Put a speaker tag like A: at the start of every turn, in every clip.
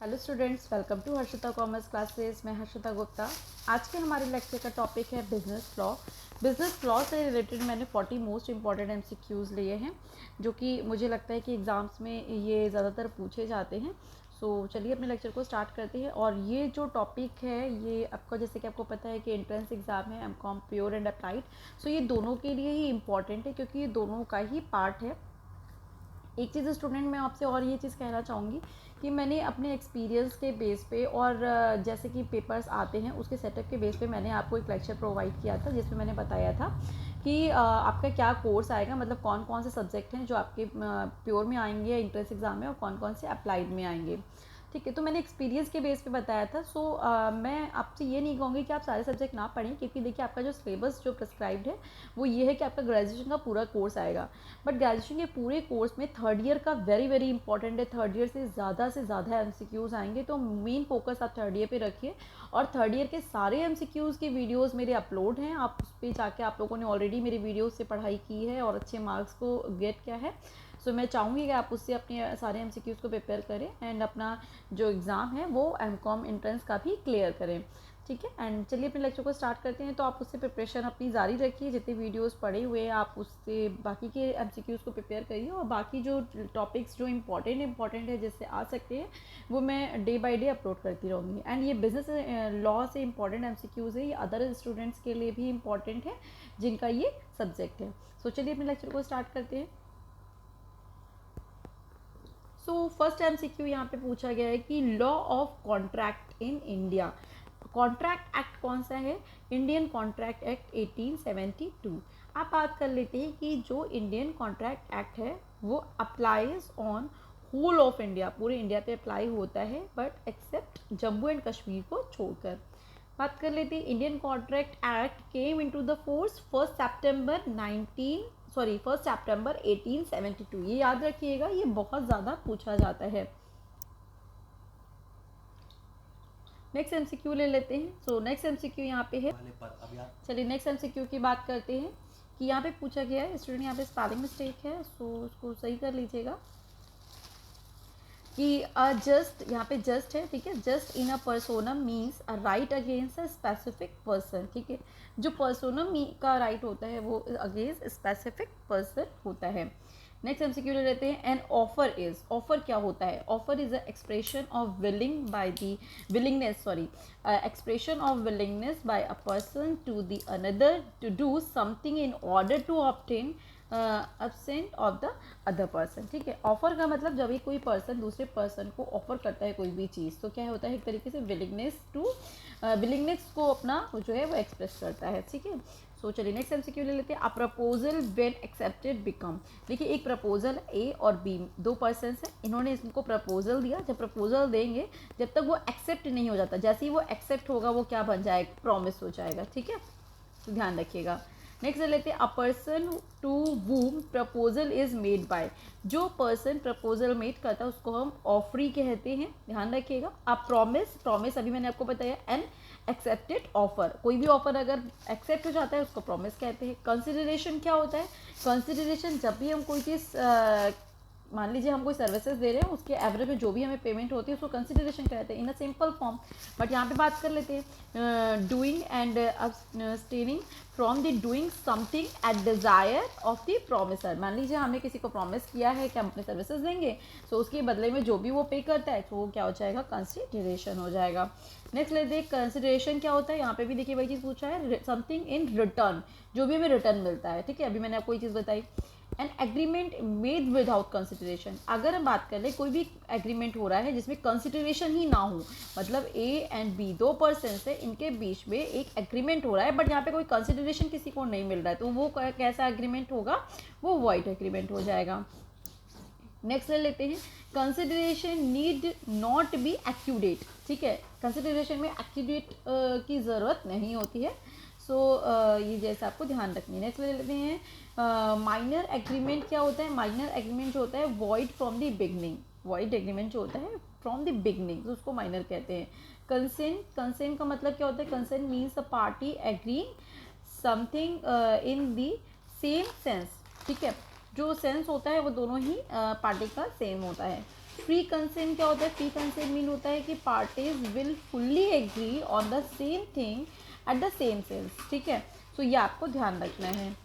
A: Hello students, welcome to Harshita commerce classes. मैं हर्षिता गुप्ता। आज के हमारे लेक्चर का टॉपिक है बिजनेस लॉ। बिजनेस लॉ से रिलेटेड मैंने 40 मोस्ट इंपॉर्टेंट एमसीक्यूज़ लिए हैं, जो कि मुझे लगता है कि एग्ज़ाम्स में ये ज़्यादातर पूछे जाते हैं। चलिए अपने लेक्चर को स्टार्ट करते हैं। और ये जो टॉपिक है ये आपका, जैसे कि आपको पता है कि एंट्रेंस एग्ज़ाम है एमकॉम प्योर एंड अप्लाइड, सो ये दोनों के लिए ही इम्पॉर्टेंट है क्योंकि ये दोनों का ही पार्ट है। एक चीज़ स्टूडेंट मैं आपसे और ये चीज़ कहना चाहूँगी कि मैंने अपने एक्सपीरियंस के बेस पे और जैसे कि पेपर्स आते हैं उसके सेटअप के बेस पे मैंने आपको एक लेक्चर प्रोवाइड किया था, जिसमें मैंने बताया था कि आपका क्या कोर्स आएगा, मतलब कौन कौन से सब्जेक्ट हैं जो आपके प्योर में आएंगे एंट्रेंस एग्ज़ाम में और कौन कौन से अप्लाइड में आएंगे। ठीक है, तो मैंने एक्सपीरियंस के बेस पे बताया था। मैं आपसे ये नहीं कहूँगी कि आप सारे सब्जेक्ट ना पढ़ें, क्योंकि देखिए आपका जो सिलेबस जो प्रिस्क्राइब्ड है वो ये है कि आपका ग्रेजुएशन का पूरा कोर्स आएगा। बट ग्रेजुएशन के पूरे कोर्स में थर्ड ईयर का वेरी वेरी इंपॉर्टेंट है। थर्ड ईयर से ज़्यादा एमसीक्यूज़ आएंगे, तो मेन फोकस आप थर्ड ईयर पे रखिए। और थर्ड ईयर के सारे एमसीक्यूज़ के वीडियोस मेरे अपलोड हैं, आप उस पर जाके आप लोगों ने ऑलरेडी मेरे वीडियोस से पढ़ाई की है और अच्छे मार्क्स को गेट किया है। मैं चाहूँगी कि आप उससे अपने सारे एमसीक्यूज़ को प्रिपेयर करें एंड अपना जो एग्ज़ाम है वो एमकॉम एंट्रेंस का भी क्लियर करें। ठीक है, एंड चलिए अपने लेक्चर को स्टार्ट करते हैं। तो आप उससे प्रिपरेशन अपनी जारी रखिए, जितने वीडियोस पढ़े हुए हैं आप उससे बाकी के एमसीक्यूज़ को प्रिपेयर करिए, और बाकी जो टॉपिक्स जो इंपॉर्टेंट है जिससे आ सकते हैं वो मैं डे बाय डे अपलोड करती रहूँगी। एंड ये बिजनेस लॉ से इंपॉर्टेंट एमसीक्यूज़ है, ये अदर स्टूडेंट्स के लिए भी इंपॉर्टेंट है जिनका ये सब्जेक्ट है। चलिए अपने लेक्चर को स्टार्ट करते हैं। फर्स्ट एमसीक्यू यहाँ पे पूछा गया है कि law of contract in India. Contract act कौन सा है? Indian contract act 1872। आप बात कर लेते हैं कि जो इंडियन कॉन्ट्रैक्ट एक्ट है वो applies on whole of India, पूरे इंडिया पे अप्लाई होता है, but except Jammu and Kashmir को छोड़कर। बात कर लेते हैं, Indian contract act came into the force 1 सितंबर 1872। ये याद रखिएगा, ये बहुत ज़्यादा पूछा जाता है। नेक्स्ट एमसीक्यू ले लेते हैं। नेक्स्ट एमसीक्यू यहाँ पे है, चलिए नेक्स्ट एमसीक्यू की बात करते हैं कि यहाँ पे पूछा गया है, स्टूडेंट यहाँ पे स्पेलिंग मिस्टेक है, उसको सही कर लीजिएगा कि जस्ट, यहाँ पे जस्ट है, ठीक है। Just in uh personam means a right against a specific person, ठीक है। जो पर्सोनम का राइट होता है वो अगेंस्ट स्पेसिफिक पर्सन होता है। नेक्स्ट एमसीक्यू ले लेते हैं। एन ऑफर इज, ऑफर क्या होता है? Offer is a expression of expression of willingness by a person to the another to do something in order to obtain absent of the other person, ठीक है। Offer का मतलब जब भी कोई पर्सन दूसरे पर्सन को ऑफर करता है कोई भी चीज़, तो क्या होता है, एक तरीके से विलिंगनेस को अपना जो है वो एक्सप्रेस करता है, ठीक है। चलिए नेक्स्ट एमसीक्यू ले लेते हैं। A proposal when accepted become, देखिए एक प्रपोजल ए और बी, दो पर्सन हैं, इन्होंने इसको प्रपोजल दिया। जब प्रपोजल देंगे, जब तक वो एक्सेप्ट नहीं हो जाता, जैसे ही वो एक्सेप्ट होगा वो क्या बन जाएगा? प्रॉमिस हो जाएगा, ठीक है। तो ध्यान रखिएगा। नेक्स्ट ले लेते हैं। A person to whom proposal is made by, जो पर्सन प्रपोजल मेड करता है उसको हम ऑफरी कहते हैं, ध्यान रखिएगा। अ प्रॉमिस अभी मैंने आपको बताया, एन एक्सेप्टेड ऑफर, कोई भी ऑफर अगर एक्सेप्ट हो जाता है उसको प्रॉमिस कहते हैं। कंसिडरेशन क्या होता है? कंसिडरेशन जब भी हम कोई चीज़ मान लीजिए हम कोई सर्विसेज दे रहे हैं, उसके एवरेज में जो भी हमें पेमेंट होती है उसको कंसिडरेशन कहते हैं in a simple form. But यहाँ पे बात कर लेते हैं doing and abstaining from the doing something at desire of the promisor. मान लीजिए हमने किसी को प्रॉमिस किया है कि हम अपने सर्विसेज देंगे, उसके बदले में जो भी वो पे करता है तो वो क्या हो जाएगा? कंसिडरेशन हो जाएगा। नेक्स्ट लेते हैं, कंसिडरेशन क्या होता है? यहाँ पे भी देखिए वही चीज़ पूछा है, समथिंग इन रिटर्न, जो भी हमें रिटर्न मिलता है, ठीक है। अभी मैंने आपको ये चीज़ बताई। An agreement made without consideration, अगर हम बात कर ले कोई भी एग्रीमेंट हो रहा है जिसमें कंसिडरेशन ही ना हो, मतलब ए एंड बी दो पर्सन है, इनके बीच में एक एग्रीमेंट हो रहा है बट यहाँ पे कोई कंसिडरेशन किसी को नहीं मिल रहा है, तो वो कैसा एग्रीमेंट होगा? वो वॉइड एग्रीमेंट हो जाएगा। नेक्स्ट ले लेते हैं। Consideration need not be accurate, ठीक है। कंसिडरेशन में एक्यूरेट की ज़रूरत नहीं होती है। ये जैसा आपको ध्यान रखनी है। नेक्स्ट ले लेते हैं। माइनर एग्रीमेंट क्या होता है? माइनर एग्रीमेंट जो होता है void from the beginning, void agreement जो होता है फ्रॉम द बिगनिंग, तो उसको माइनर कहते हैं। कंसेंट का मतलब क्या होता है? Consent means a party agreeing something in the same sense, ठीक है। जो सेंस होता है वो दोनों ही पार्टी का सेम होता है। फ्री कंसेंट क्या होता है? फ्री कंसेंट मीन होता है कि parties will fully agree on the same thing at the same sense, ठीक है। सो ये आपको ध्यान रखना है।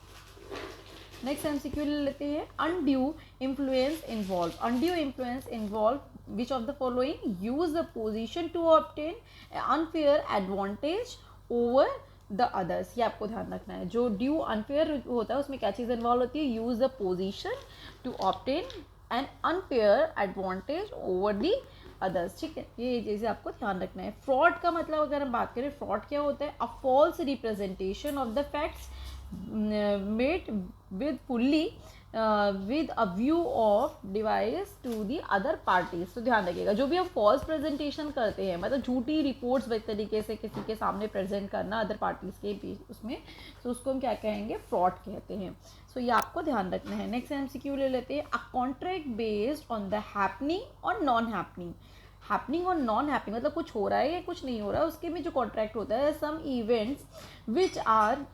A: नेक्स्ट एमसीक्यू ले लेते हैं, undue influence involve. Undue influence involve which of the following? Use the position to obtain unfair advantage over the others. ये आपको ध्यान रखना है। जो ड्यू अनफेयर होता है उसमें क्या चीज़ इन्वॉल्व होती है? Use the position to obtain an unfair advantage over the others, ठीक है। ये चीज़ें आपको ध्यान रखना है। फ्रॉड का मतलब अगर हम बात करें, फ्रॉड क्या होता है? A false representation of the facts made with fully with a view of device to the other parties। तो ध्यान रखिएगा, जो भी हम फॉल्स प्रेजेंटेशन करते हैं, मतलब झूठी रिपोर्ट्स इस तरीके से किसी के सामने प्रेजेंट करना अदर पार्टीज के बीच उसमें, तो उसको हम क्या कहेंगे? फ्रॉड कहते हैं। सो ये आपको ध्यान रखना है। नेक्स्ट एमसीक्यू ले लेते हैं, a contract based on the happening और नॉन हैपनिंग। हैपनिंग और नॉन हैपनिंग मतलब कुछ हो रहा है या कुछ नहीं हो रहा है, उसके में जो कॉन्ट्रैक्ट होता है, some events which are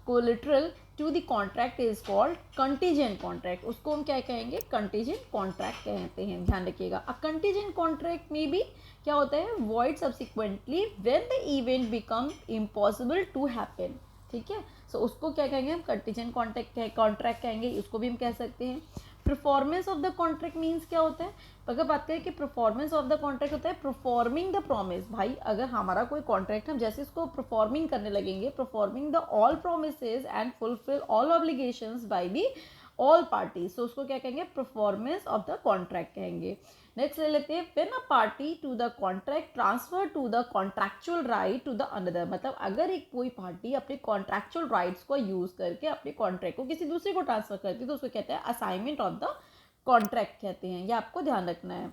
A: collateral to the contract is called contingent contract. उसको हम क्या कहेंगे? कंटीजेंट कॉन्ट्रैक्ट कहते हैं, ध्यान रखिएगा। अ कंटीजेंट कॉन्ट्रैक्ट में भी क्या होता है? Void subsequently when the event become impossible to happen, ठीक है। सो उसको क्या कहेंगे हम? कंटीजेंट कॉन्ट्रैक्ट कहेंगे, उसको भी हम कह सकते हैं। Performance of the contract means क्या होता है? अगर बात करें कि परफॉर्मेंस ऑफ द कॉन्ट्रैक्ट होता है परफॉर्मिंग द प्रॉमिस। भाई अगर हमारा कोई कॉन्ट्रैक्ट हम जैसे इसको परफॉर्मिंग करने लगेंगे, performing the all promises and fulfil all obligations by the all parties, तो उसको क्या कहेंगे? परफॉर्मेंस ऑफ द कॉन्ट्रैक्ट कहेंगे। नेक्स्ट ले लेते हैं, when a party to the contract transfer to the contractual right to the another. मतलब अगर एक कोई पार्टी अपने कॉन्ट्रैक्चुअल राइट्स को यूज करके अपने कॉन्ट्रैक्ट को किसी दूसरे को ट्रांसफर करती है, तो उसको कहते हैं असाइनमेंट ऑफ द कॉन्ट्रैक्ट कहते हैं। ये आपको ध्यान रखना है।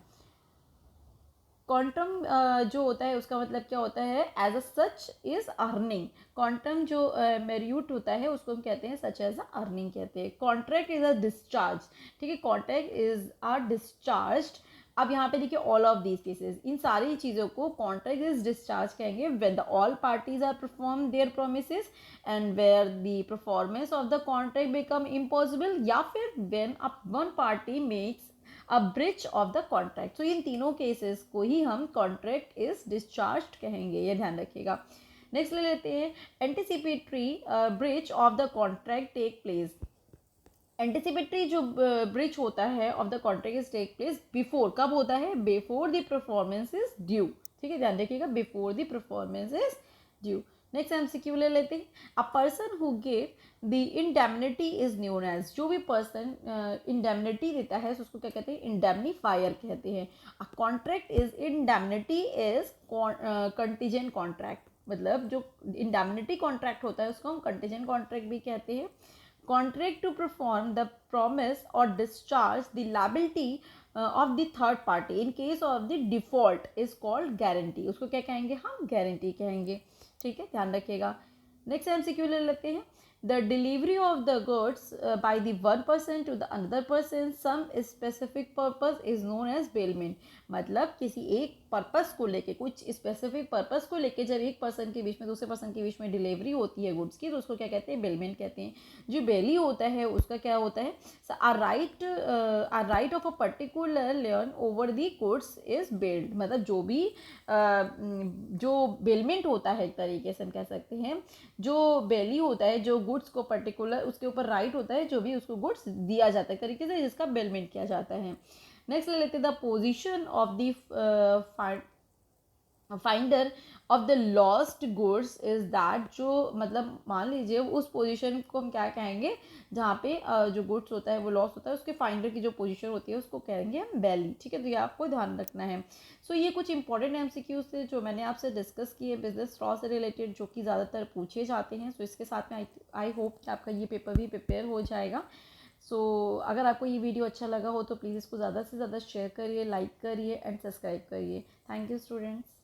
A: क्वांटम जो होता है उसका मतलब क्या होता है? As a such is earning. Quantum जो मेरियूट होता है उसको हम कहते हैं सच एज अ अर्निंग कहते हैं। कॉन्ट्रैक्ट इज अ डिस्चार्ज, ठीक है। Contract is a discharge. अब यहाँ पे देखिए, ऑल ऑफ दीज केसेस, इन सारी चीज़ों को कॉन्ट्रैक्ट इज डिस्चार्ज कहेंगे when the all parties are perform their promises and where the performance of the contract become impossible, या फिर when one party makes a breach of the contract. तो इन तीनों केसेस को ही हम कॉन्ट्रैक्ट इज डिस्चार्ज कहेंगे, ये ध्यान रखिएगा। नेक्स्ट ले लेते हैं, anticipatory breach of the contract take place. Anticipatory जो ब्रिच होता है of the contract is take place before, कब होता है? Before the performance is due, ठीक है, ध्यान रखिएगा, before the performance is due. Next MCQ ले लेते हैं, a person who gave the indemnity is known as. जो भी पर्सन इंडेमनिटी देता है उसको क्या कहते हैं? इंडेमनीफायर कहते हैं। A contract is indemnity is contingent contract. मतलब जो इंडेमनिटी कॉन्ट्रैक्ट होता है उसको हम कंटीजेंट कॉन्ट्रैक्ट भी कहते हैं। Contract to perform the promise or discharge the liability of the third party in case of the default is called guarantee। उसको क्या कहेंगे हम? गारंटी कहेंगे, ठीक है, ध्यान रखिएगा। नेक्स्ट एमसीक्यू ले लेते हैं, the delivery of the goods by the one person to the another person some specific purpose is known as bailment। मतलब किसी एक पर्पस को लेके, कुछ स्पेसिफिक पर्पस को लेके जब एक पर्सन के बीच में दूसरे पर्सन के बीच में डिलीवरी होती है गुड्स की, तो उसको क्या कहते हैं? बेलमेंट कहते हैं। जो बेली होता है उसका क्या होता है? A right of a particular learn over the goods is bailed. मतलब जो भी जो बेलमेंट होता है, एक तरीके से हम कह सकते हैं, जो बेली होता है, जो गुड्स को पर्टिकुलर उसके ऊपर राइट होता है, जो भी उसको गुड्स दिया जाता है तरीके से, जिसका बेलमेंट किया जाता है। नेक्स्ट ले लेते हैं, the position of the finder of the lost goods is that. जो मतलब मान लीजिए उस पोजीशन को हम क्या कहेंगे? जहाँ पे जो गुड्स होता है वो लॉस्ट होता है, उसके फाइंडर की जो पोजीशन होती है उसको कहेंगे हम बेली, ठीक है। तो ये आपको ध्यान रखना है। सो ये कुछ इंपॉर्टेंट एमसीक्यूज थे जो मैंने आपसे डिस्कस किए बिजनेस लॉ से रिलेटेड, जो कि ज़्यादातर पूछे जाते हैं। सो इसके साथ में आई होप कि आपका ये पेपर भी प्रिपेयर हो जाएगा। सो अगर आपको ये वीडियो अच्छा लगा हो तो प्लीज़ इसको ज़्यादा से ज़्यादा शेयर करिए, लाइक करिए एंड सब्सक्राइब करिए। Thank you students.